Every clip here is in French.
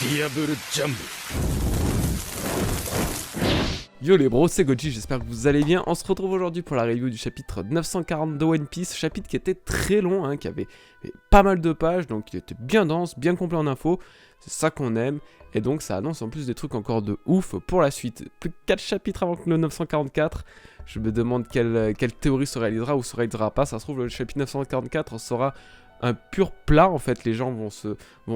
Diable Jump. Yo les bros, c'est Goji, j'espère que vous allez bien. On se retrouve aujourd'hui pour la review du chapitre 940 de One Piece, chapitre qui était très long, qui avait pas mal de pages, donc il était bien dense, bien complet en infos, c'est ça qu'on aime, et donc ça annonce en plus des trucs encore de ouf pour la suite. Plus que 4 chapitres avant que le 944, je me demande quelle théorie se réalisera ou se réalisera pas. Ça se trouve le chapitre 944 sera un pur plat, en fait, les gens vont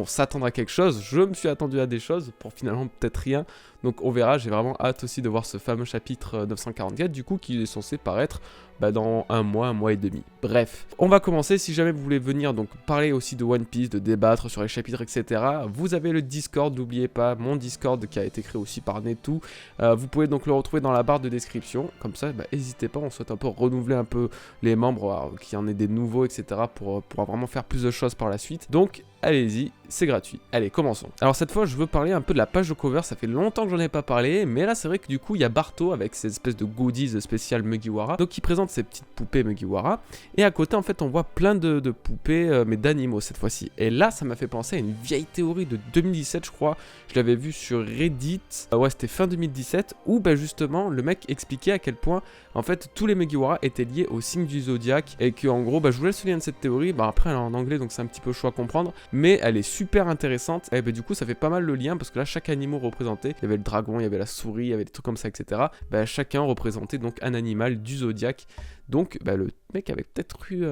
s'attendre à quelque chose. Je me suis attendu à des choses, pour finalement peut-être rien. Donc on verra, j'ai vraiment hâte aussi de voir ce fameux chapitre 944, du coup, qui est censé paraître dans un mois et demi. Bref, on va commencer. Si jamais vous voulez venir donc parler aussi de One Piece, de débattre sur les chapitres, etc., vous avez le Discord, n'oubliez pas, mon Discord qui a été créé aussi par Netou. Vous pouvez donc le retrouver dans la barre de description, comme ça, n'hésitez pas, on souhaite un peu renouveler un peu les membres, qu'il y en ait des nouveaux, etc., pour vraiment faire plus de choses par la suite. Donc, allez-y, c'est gratuit. Allez, commençons. Alors cette fois, je veux parler un peu de la page de cover, ça fait longtemps que j'en ai pas parlé, mais là c'est vrai que du coup, il y a Barto avec ces espèces de goodies spéciales Mugiwara, donc qui présente ces petites poupées Mugiwara, et à côté en fait on voit plein de poupées, mais d'animaux cette fois-ci. Et là, ça m'a fait penser à une vieille théorie de 2017, je crois, je l'avais vu sur Reddit, ouais c'était fin 2017, où justement le mec expliquait à quel point en fait tous les Mugiwara étaient liés au signe du zodiaque, et que en gros, je vous laisse le lien de cette théorie, après elle est en anglais donc c'est un petit peu chaud à comprendre, mais elle est super intéressante, et du coup ça fait pas mal le lien, parce que là chaque animal représenté, il y avait le dragon, il y avait la souris, il y avait des trucs comme ça, etc. Chacun représentait donc un animal du zodiaque, donc le mec avait peut-être eu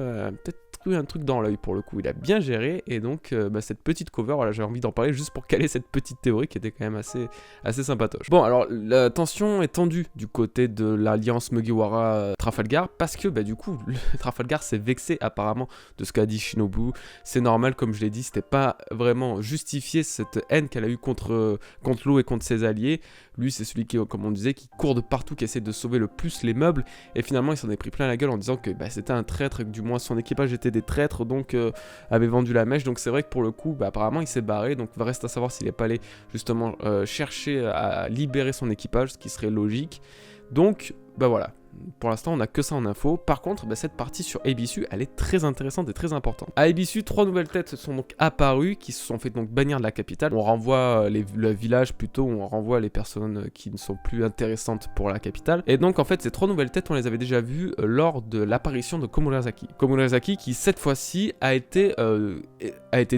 un truc dans l'œil pour le coup, il a bien géré, et donc cette petite cover, voilà, j'ai envie d'en parler juste pour caler cette petite théorie qui était quand même assez sympatoche. Bon, alors la tension est tendue du côté de l'alliance Mugiwara-Trafalgar, parce que du coup, Trafalgar s'est vexé apparemment de ce qu'a dit Shinobu. C'est normal, comme je l'ai dit, c'était pas vraiment justifié cette haine qu'elle a eue contre l'eau et contre ses alliés. Lui, c'est celui qui, comme on disait, qui court de partout, qui essaie de sauver le plus les meubles, et finalement il s'en est pris plein la gueule en disant que c'était un traître, et que du moins son équipage était des traîtres, donc avait vendu la mèche. Donc c'est vrai que pour le coup, apparemment il s'est barré, donc il reste à savoir s'il est pas allé justement chercher à libérer son équipage, ce qui serait logique. Donc voilà. Pour l'instant, on n'a que ça en info. Par contre, cette partie sur Ebisu, elle est très intéressante et très importante. À Ebisu, 3 nouvelles têtes sont donc apparues, qui se sont fait donc bannir de la capitale. On renvoie le village plutôt, on renvoie les personnes qui ne sont plus intéressantes pour la capitale. Et donc, en fait, ces 3 nouvelles têtes, on les avait déjà vues lors de l'apparition de Komurasaki. Komurasaki, qui cette fois-ci a été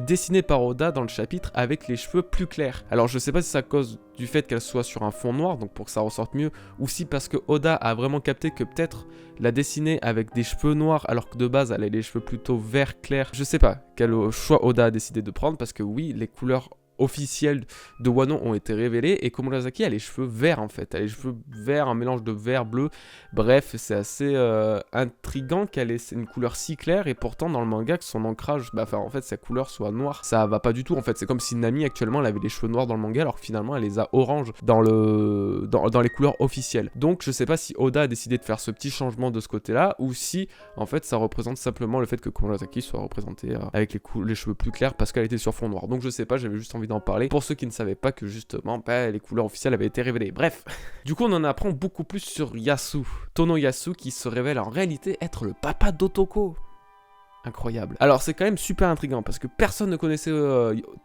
dessiné par Oda dans le chapitre avec les cheveux plus clairs. Alors, je sais pas si c'est à cause du fait qu'elle soit sur un fond noir, donc pour que ça ressorte mieux, ou si parce que Oda a vraiment capté que peut-être la dessiner avec des cheveux noirs alors que de base elle a les cheveux plutôt vert clair. Je sais pas quel choix Oda a décidé de prendre, parce que oui, les couleurs officielles de Wano ont été révélées, et Komurasaki a les cheveux verts en fait, elle a les cheveux verts, un mélange de vert bleu. Bref, c'est assez intriguant qu'elle ait une couleur si claire, et pourtant dans le manga que son ancrage, en fait sa couleur soit noire, ça va pas du tout en fait. C'est comme si Nami actuellement elle avait les cheveux noirs dans le manga, alors que finalement elle les a orange dans les couleurs officielles. Donc je sais pas si Oda a décidé de faire ce petit changement de ce côté là, ou si en fait ça représente simplement le fait que Komurasaki soit représentée avec les cheveux plus clairs parce qu'elle était sur fond noir. Donc je sais pas, j'avais juste envie d'en parler pour ceux qui ne savaient pas que justement les couleurs officielles avaient été révélées. Bref, du coup on en apprend beaucoup plus sur Yasu, Tono Yasu, qui se révèle en réalité être le papa d'Otoko. Incroyable. Alors c'est quand même super intriguant, parce que personne ne connaissait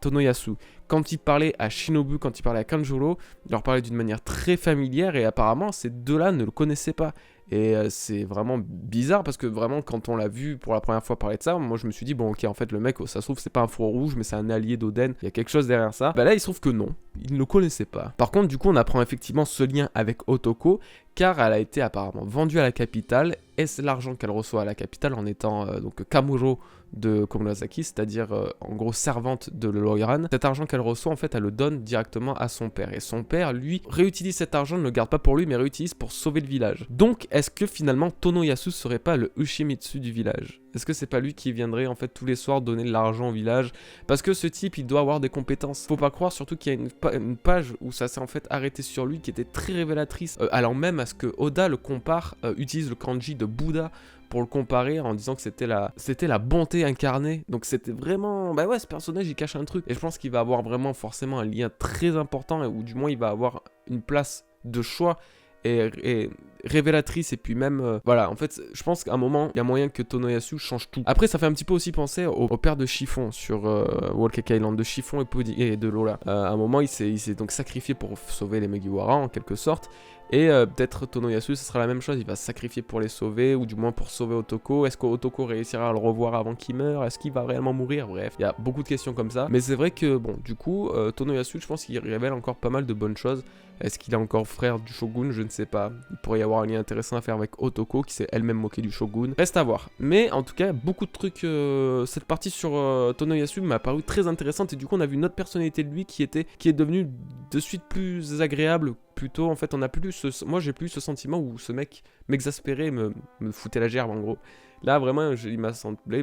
Tono Yasu. Quand il parlait à Shinobu, quand il parlait à Kanjuro, il leur parlait d'une manière très familière, et apparemment ces deux-là ne le connaissaient pas. Et c'est vraiment bizarre, parce que vraiment quand on l'a vu pour la première fois parler de ça, moi je me suis dit bon ok, en fait le mec, ça se trouve c'est pas un four rouge mais c'est un allié d'Oden, il y a quelque chose derrière ça. Là il se trouve que non, il ne le connaissait pas. Par contre du coup on apprend effectivement ce lien avec Otoko, car elle a été apparemment vendue à la capitale, et c'est l'argent qu'elle reçoit à la capitale en étant donc Kamuro de Komurasaki, c'est-à-dire en gros servante de l'Oiran. Cet argent qu'elle reçoit en fait elle le donne directement à son père, et son père lui réutilise cet argent, ne le garde pas pour lui mais réutilise pour sauver le village. Donc est-ce que finalement Tono Yasu serait pas le Ushimitsu du village? Est-ce que c'est pas lui qui viendrait en fait tous les soirs donner de l'argent au village? Parce que ce type il doit avoir des compétences. Faut pas croire, surtout qu'il y a une page où ça s'est en fait arrêté sur lui qui était très révélatrice, allant même à ce que Oda le compare, utilise le kanji de Bouddha pour le comparer en disant que c'était la bonté incarnée. Donc c'était vraiment, ce personnage il cache un truc, et je pense qu'il va avoir vraiment forcément un lien très important, ou du moins il va avoir une place de choix et révélatrice et puis même voilà, en fait je pense qu'à un moment il y a moyen que Tonoyasu change tout. Après ça fait un petit peu aussi penser au père de Chiffon sur Whole Cake Island, de Chiffon et de Lola. À un moment il s'est donc sacrifié pour sauver les Mugiwara en quelque sorte. Et peut-être Tonoyasu, ce sera la même chose, il va se sacrifier pour les sauver, ou du moins pour sauver Otoko. Est-ce qu'Otoko réussira à le revoir avant qu'il meure? Est-ce qu'il va réellement mourir? Bref, il y a beaucoup de questions comme ça. Mais c'est vrai que, bon, du coup, Tonoyasu, je pense qu'il révèle encore pas mal de bonnes choses. Est-ce qu'il est encore frère du shogun? Je ne sais pas. Il pourrait y avoir un lien intéressant à faire avec Otoko, qui s'est elle-même moquée du shogun. Reste à voir. Mais en tout cas, beaucoup de trucs. Cette partie sur Tonoyasu m'a paru très intéressante. Et du coup, on a vu une autre personnalité de lui qui est devenue de suite plus agréable. Plutôt, en fait, on a plus moi j'ai plus ce sentiment où ce mec m'exaspérait, me foutait la gerbe en gros. Là, vraiment, il m'a semblé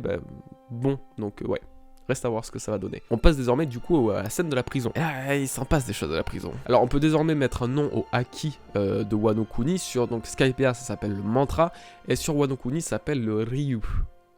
bon. Donc, ouais. Reste à voir ce que ça va donner. On passe désormais du coup à la scène de la prison. Ah, il s'en passe des choses à la prison. Alors on peut désormais mettre un nom au haki de Wano Kuni. Sur donc Skypiea ça s'appelle le mantra. Et sur Wano Kuni ça s'appelle le Ryu.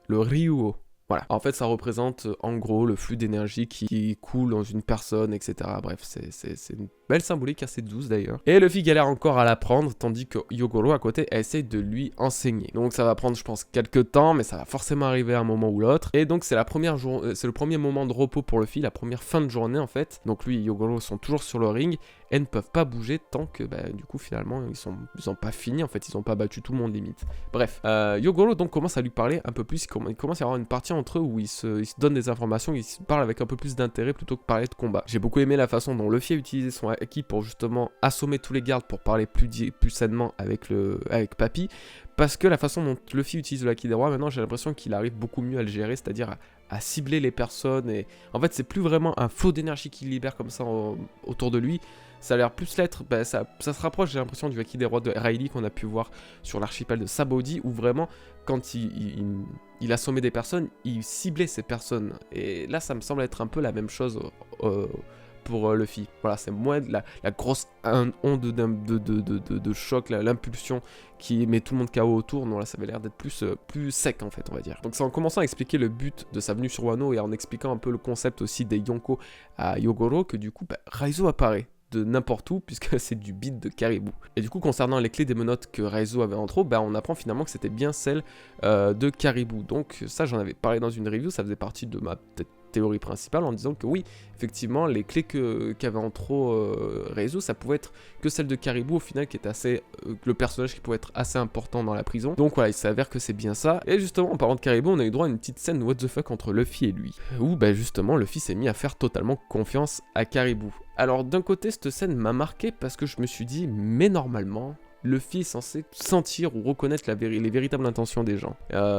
Le Ryuo. Voilà. En fait, ça représente en gros le flux d'énergie qui coule dans une personne, etc. Bref, c'est une belle symbolique assez douce d'ailleurs. Et Luffy galère encore à l'apprendre, tandis que Yogoro à côté essaye de lui enseigner. Donc ça va prendre, je pense, quelques temps, mais ça va forcément arriver à un moment ou l'autre. Et donc c'est le premier moment de repos pour Luffy, la première fin de journée en fait. Donc lui et Yogoro sont toujours sur le ring et ne peuvent pas bouger tant que du coup finalement ils ont pas fini en fait, ils ont pas battu tout le monde limite. Bref, Yogoro donc commence à lui parler un peu plus, il commence à y avoir une partie entre eux où ils se donnent des informations, ils se parlent avec un peu plus d'intérêt plutôt que parler de combat. J'ai beaucoup aimé la façon dont Luffy a utilisé son haki pour justement assommer tous les gardes pour parler plus sainement avec Papy, parce que la façon dont Luffy utilise le haki des rois, maintenant j'ai l'impression qu'il arrive beaucoup mieux à le gérer, c'est-à-dire à cibler les personnes, et en fait c'est plus vraiment un flot d'énergie qu'il libère comme ça autour de lui. Ça a l'air plus l'être, ça se rapproche, j'ai l'impression, du haki des rois de Rayleigh qu'on a pu voir sur l'archipel de Sabaody, où vraiment, quand il assommait des personnes, il ciblait ces personnes. Et là, ça me semble être un peu la même chose pour Luffy. Voilà, c'est moins la grosse onde de choc, l'impulsion qui met tout le monde KO autour. Non, là, ça avait l'air d'être plus sec, en fait, on va dire. Donc c'est en commençant à expliquer le but de sa venue sur Wano et en expliquant un peu le concept aussi des Yonko à Yogoro que du coup, Raizo apparaît de n'importe où, puisque c'est du beat de Caribou. Et du coup, concernant les clés des menottes que Raizo avait en trop, on apprend finalement que c'était bien celle de Caribou. Donc ça, j'en avais parlé dans une review, ça faisait partie de ma théorie principale en disant que oui, effectivement, les clés qu'avait en trop Raizo, ça pouvait être que celle de Caribou au final, qui est assez le personnage qui pouvait être assez important dans la prison. Donc voilà, il s'avère que c'est bien ça. Et justement, en parlant de Caribou, on a eu droit à une petite scène what the fuck entre Luffy et lui, où justement Luffy s'est mis à faire totalement confiance à Caribou. Alors d'un côté, cette scène m'a marqué parce que je me suis dit, mais normalement, Luffy est censé sentir ou reconnaître les véritables intentions des gens.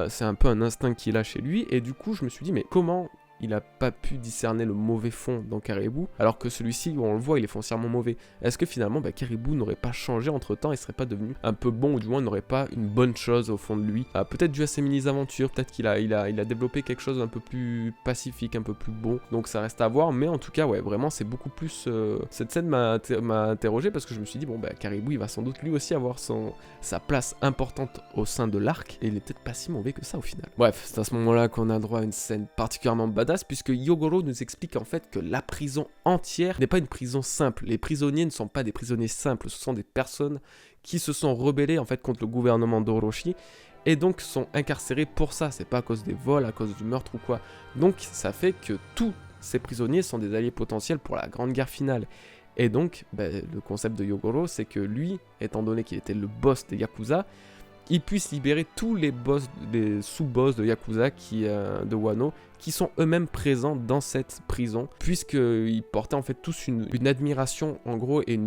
C'est un peu un instinct qu'il a chez lui, et du coup je me suis dit, mais comment il a pas pu discerner le mauvais fond dans Caribou, alors que celui-ci, on le voit, il est foncièrement mauvais. Est-ce que finalement, Caribou n'aurait pas changé entre-temps et serait pas devenu un peu bon, ou du moins n'aurait pas une bonne chose au fond de lui, peut-être dû à ses mini-aventures, peut-être qu'il a développé quelque chose un peu plus pacifique, un peu plus bon, donc ça reste à voir, mais en tout cas, ouais, vraiment, c'est beaucoup plus... Cette scène m'a interrogé, parce que je me suis dit, Caribou, il va sans doute lui aussi avoir sa place importante au sein de l'arc, et il est peut-être pas si mauvais que ça au final. Bref, c'est à ce moment-là qu'on a droit à une scène particulièrement badass, puisque Yogoro nous explique en fait que la prison entière n'est pas une prison simple. Les prisonniers ne sont pas des prisonniers simples, ce sont des personnes qui se sont rebellées en fait contre le gouvernement d'Orochi et donc sont incarcérés pour ça. C'est pas à cause des vols, à cause du meurtre ou quoi. Donc ça fait que tous ces prisonniers sont des alliés potentiels pour la grande guerre finale. Et donc le concept de Yogoro, c'est que lui, étant donné qu'il était le boss des Yakuza, il puisse libérer tous les sous-boss de Yakuza de Wano qui sont eux-mêmes présents dans cette prison, puisqu'ils portaient en fait tous une admiration en gros et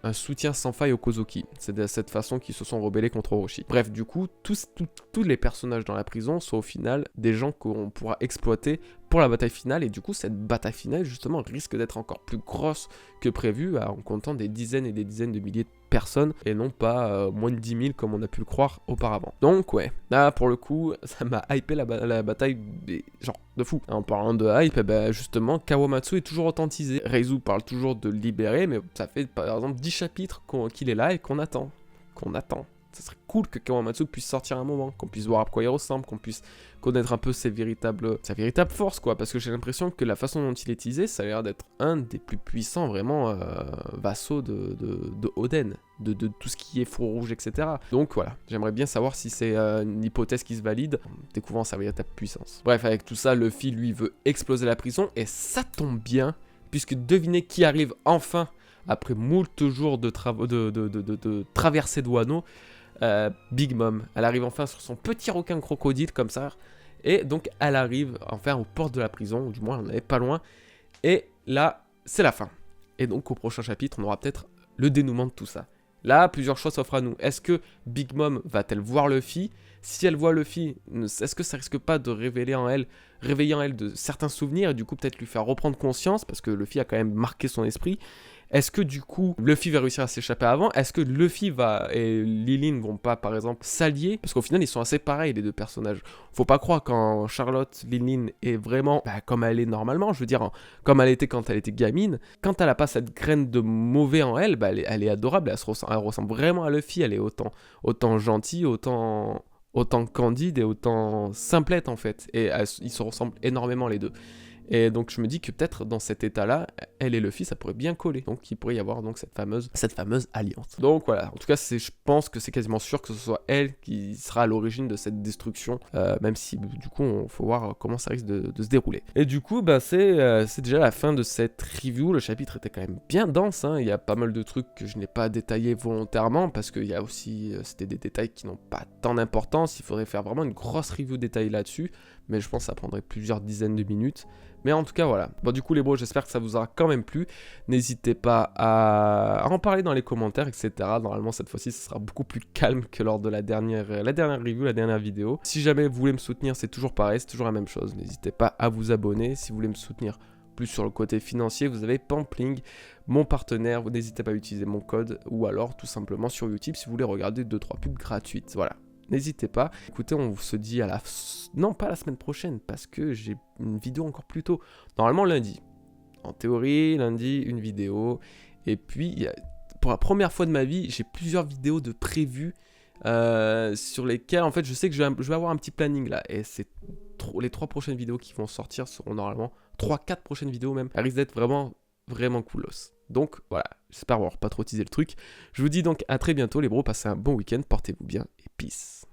un soutien sans faille aux Kozuki. C'est de cette façon qu'ils se sont rebellés contre Orochi. Bref, du coup, tous les personnages dans la prison sont au final des gens qu'on pourra exploiter pour la bataille finale, et du coup cette bataille finale justement risque d'être encore plus grosse que prévu, en comptant des dizaines et des dizaines de milliers de personnes et non pas moins de 10 000 comme on a pu le croire auparavant. Donc ouais, là pour le coup ça m'a hypé la bataille genre de fou. En parlant de hype, justement Kawamatsu est toujours authentisé. Reizu parle toujours de le libérer, mais ça fait par exemple 10 chapitres qu'il est là et qu'on attend. Ça serait cool que Kawamatsu puisse sortir un moment, qu'on puisse voir à quoi il ressemble, qu'on puisse connaître un peu sa véritable force, quoi. Parce que j'ai l'impression que la façon dont il est utilisé, ça a l'air d'être un des plus puissants, vraiment, vassaux de Oden. De tout ce qui est four rouge, etc. Donc voilà, j'aimerais bien savoir si c'est une hypothèse qui se valide, en découvrant sa véritable puissance. Bref, avec tout ça, Luffy, lui, veut exploser la prison, et ça tombe bien, puisque devinez qui arrive enfin, après moult jours de traversée de Wano, Big Mom. Elle arrive enfin sur son petit requin crocodile, comme ça, et donc elle arrive enfin aux portes de la prison, ou du moins elle n'en est pas loin, et là, c'est la fin. Et donc au prochain chapitre, on aura peut-être le dénouement de tout ça. Là, plusieurs choix s'offrent à nous. Est-ce que Big Mom va-t-elle voir Luffy? Si elle voit Luffy, est-ce que ça risque pas de réveiller en elle de certains souvenirs et du coup peut-être lui faire reprendre conscience parce que Luffy a quand même marqué son esprit? Est-ce que du coup Luffy va réussir à s'échapper avant? Est-ce que Luffy et Lilin vont pas par exemple s'allier? Parce qu'au final ils sont assez pareils les deux personnages. Faut pas croire quand Charlotte Lilin est vraiment comme elle est normalement, je veux dire comme elle était quand elle était gamine. Quand elle a pas cette graine de mauvais en elle, elle est adorable, elle ressemble vraiment à Luffy, elle est autant gentille, autant candide et autant simplette en fait. Et ils se ressemblent énormément les deux. Et donc je me dis que peut-être dans cet état-là, elle et Luffy, ça pourrait bien coller. Donc il pourrait y avoir donc cette fameuse alliance. Donc voilà, en tout cas je pense que c'est quasiment sûr que ce soit elle qui sera à l'origine de cette destruction. Même si du coup, il faut voir comment ça risque de se dérouler. Et du coup, c'est déjà la fin de cette review. Le chapitre était quand même bien dense. Hein. Il y a pas mal de trucs que je n'ai pas détaillés volontairement parce qu'il y a aussi, c'était des détails qui n'ont pas tant d'importance. Il faudrait faire vraiment une grosse review détaillée là-dessus. Mais je pense que ça prendrait plusieurs dizaines de minutes. Mais en tout cas, voilà. Bon, du coup, les bros, j'espère que ça vous aura quand même plu. N'hésitez pas à en parler dans les commentaires, etc. Normalement, cette fois-ci, ce sera beaucoup plus calme que lors de la dernière review, la dernière vidéo. Si jamais vous voulez me soutenir, c'est toujours pareil, c'est toujours la même chose. N'hésitez pas à vous abonner. Si vous voulez me soutenir plus sur le côté financier, vous avez Pampling, mon partenaire. Vous n'hésitez pas à utiliser mon code. Ou alors, tout simplement, sur YouTube, si vous voulez regarder 2-3 pubs gratuites. Voilà. N'hésitez pas. Écoutez, on se dit à non, pas la semaine prochaine, parce que j'ai une vidéo encore plus tôt. Normalement, lundi. En théorie, lundi, une vidéo. Et puis, pour la première fois de ma vie, j'ai plusieurs vidéos de prévues sur lesquelles, en fait, je sais que je vais avoir un petit planning là. Et c'est les 3 prochaines vidéos qui vont sortir seront normalement 3-4 prochaines vidéos même. Elles risquent d'être vraiment coolos. Donc voilà, j'espère avoir pas trop teasé le truc. Je vous dis donc à très bientôt les bros, passez un bon week-end, portez-vous bien et peace.